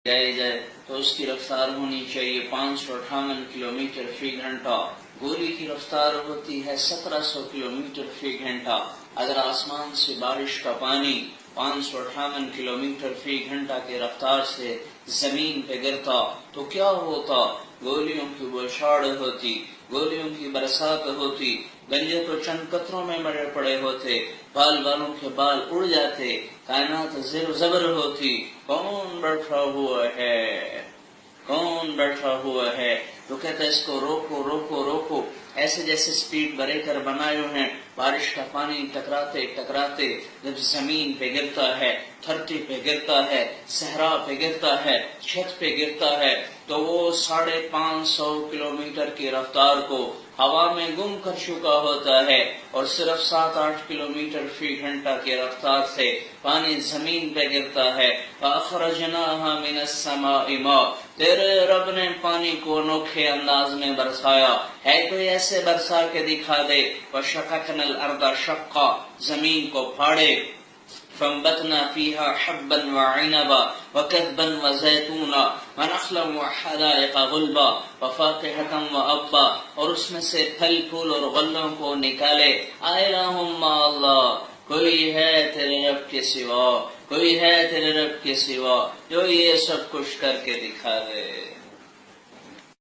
جائے تو اس کی رفتار ہونی چاہیے 558 کلومیٹر فی گھنٹہ. گولی کی رفتار ہوتی ہے 1700 کلومیٹر فی گھنٹہ. اگر آسمان سے بارش کا پانی 558 کلومیٹر فی گھنٹہ کی رفتار سے زمین پہ گرتا تو کیا ہوتا؟ گولیوں کی بوچھاڑ ہوتی، گولیوں کی برسات ہوتی، گنجے تو چند قطروں میں مرے پڑے ہوتے، بال بالوں کے بال اڑ جاتے، کائنات زیر و زبر ہوتی. کون بیٹھا ہوا ہے؟ کون بیٹھا ہوا ہے؟ تو کہتا ہے اس کو روکو روکو روکو. ایسے جیسے سپیڈ بریکر بنائے ہوئے ہیں، بارش کا پانی ٹکراتے ٹکراتے جب زمین پہ گرتا ہے، دھرتی پہ گرتا ہے، صحرا پہ گرتا ہے، چھت پہ گرتا ہے، تو وہ 550 کلومیٹر کی رفتار کو ہوا میں گم کر چکا ہوتا ہے، اور صرف 7-8 کلومیٹر فی گھنٹہ کی رفتار سے پانی زمین پہ گرتا ہے. فَأَخْرَجْنَاهَا مِنَ السَّمَاءِ مَاءً. تیرے رب نے پانی کو انوکھے انداز میں برسایا. ہے کوئی ایسے برسا کے دکھا دے. وَشَقَقْنَا الْأَرْضَ شَقًّا. زمین کو پھاڑے. فَانبَتْنَا فِيهَا حَبًّا وَعِنَبًا وَكَذْبًا وَزَيْتُونًا وَنَخْلًا وَحَدَائِقَ غُلْبًا وَفَاكِهَةً وَأَبًّا. اور اس میں سے پھل پھول اور غلوں کو نکالے. آئلہم ما اللہ. کوئی ہے تیرے رب کے سوا، کوئی ہے تیرے رب کے سوا جو یہ سب کچھ کر کے دکھا دے.